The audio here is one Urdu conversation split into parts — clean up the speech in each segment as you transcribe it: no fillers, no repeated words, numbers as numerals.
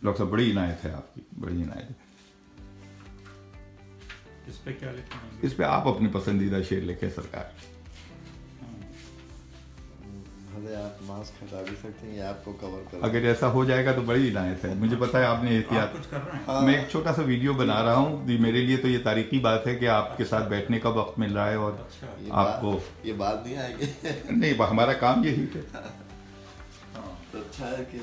ڈاکٹر صاحب بڑی عنایت ہے آپ کی، بڑی عنایت ہے. اس پہ کیا لکھیں گے؟ اس پہ آپ اپنے پسندیدہ شعر لکھیں سرکار. بھلے آپ ماسک ہٹا بھی سکتے ہیں یا آپ کو کور کر. اگر ایسا ہو جائے گا تو بڑی عنایت ہے. مجھے پتا ہے آپ نے احتیاط. کچھ کر رہے ہیں؟ میں ایک چھوٹا سا ویڈیو بنا رہا ہوں. میرے لیے تو یہ تاریخی بات ہے کہ آپ کے ساتھ بیٹھنے کا وقت مل رہا ہے اور آپ کو یہ بات نہیں آئے گی. نہیں، ہمارا کام یہی ہے. تو اچھا ہے کہ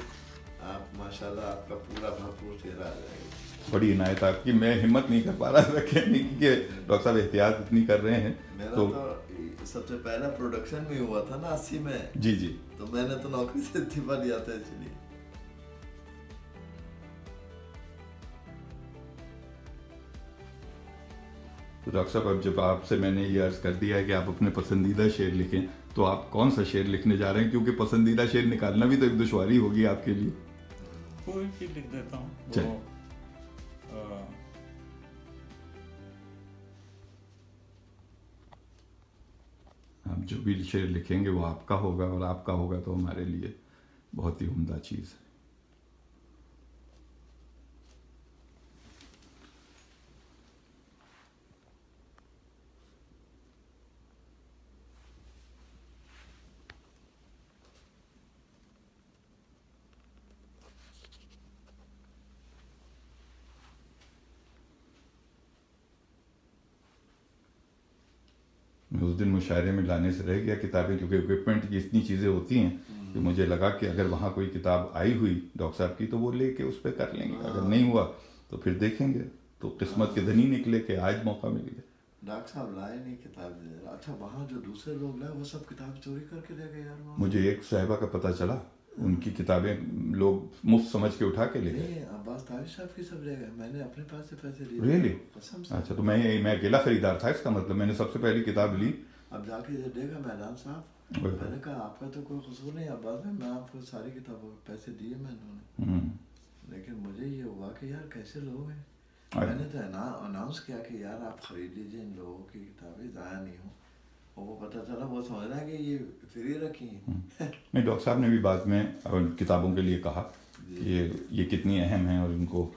آپ ماشاء اللہ آپ کا پورا بھرپور چہرہ آ جائے گا. بڑی عنایت آپ کی. میں ہمت نہیں کر پا رہا تھا کہنے کی کہ ڈاکٹر صاحب احتیاط اتنی کر رہے ہیں. میرا تو سب سے پہلا پروڈکشن بھی ہوا تھا نا 80 میں. جی جی. تو میں نے تو نوکری سے استعفا لیا تھا اس لیے. تو ڈاکٹر صاحب اب جب آپ سے میں نے یہ عرض کر دیا ہے کہ آپ اپنے پسندیدہ شعر لکھیں تو آپ کون سا شعر لکھنے جا رہے ہیں؟ کیونکہ پسندیدہ شعر نکالنا بھی تو ایک دشواری ہوگی آپ کے لیے. کوئی بھی لکھ دیتا ہوں. آپ جو بھی شعر لکھیں گے وہ آپ کا ہوگا، اور آپ کا ہوگا تو ہمارے لیے بہت ہی عمدہ چیز ہے. میں اس دن مشاعرے میں لانے سے رہ گیا کتابیں، کیونکہ اکوپمنٹ کی اتنی چیزیں ہوتی ہیں کہ مجھے لگا کہ اگر وہاں کوئی کتاب آئی ہوئی ڈاکٹر صاحب کی تو وہ لے کے اس پہ کر لیں گے. اگر نہیں ہوا تو پھر دیکھیں گے. تو قسمت کے دھنی نکلے کہ آج موقع مل گیا. ڈاکٹر صاحب لائے نہیں کتاب. اچھا وہاں جو دوسرے لوگ لائے وہ سب کتاب چوری کر کے لے گئے یار. مجھے ایک صاحبہ کا پتہ چلا، ان کی کتابیں لوگ مفت سمجھ کے اٹھا کے لے گئے. عباس تاوی صاحب کی سب لے گئے. میں نے اپنے پاس سے پیسے لیے. ریئلی؟ قسم سے. اچھا، تو میں اکیلا خریدار تھا. اس کا مطلب میں نے سب سے پہلی کتاب لی. اب جا کے دیکھا میدان صاحب، میں نے کہا آپ کا تو کوئی قصور نہیں عباس بھائی، میں آپ کو ساری کتابوں کے پیسے دیے میں نے. لیکن مجھے یہ ہوا کہ یار کیسے لوگ ہیں. میں نے تو اناؤنس کیا کہ یار آپ خرید لیجیے، ان لوگوں کی کتابیں ضائع نہیں ہوں. اور وہ پتہ چلا وہ سمجھ رہا ہے کہ یہ فری رکھی ہیں. نہیں، ڈاکٹر صاحب نے بھی بعد میں کتابوں کے لیے کہا کہ یہ کتنی اہم ہیں اور ان کو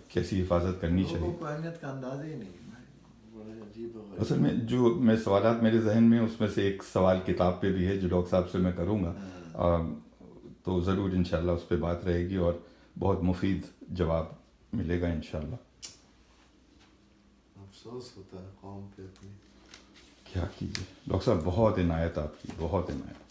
کیسی حفاظت کرنی چاہیے. لوگوں کو اہمیت کا اندازہ ہی نہیں. اصل میں جو میں سوالات میرے ذہن میں، اس میں سے ایک سوال کتاب پہ بھی ہے جو ڈاکٹر صاحب سے میں کروں گا. تو ضرور انشاءاللہ اس پہ بات رہے گی اور بہت مفید جواب ملے گا انشاءاللہ. افسوس ہوتا ہے قوم پہ اپنی. کیا کیجیے ڈاکٹر صاحب، بہت عنایت آپ کی، بہت عنایت.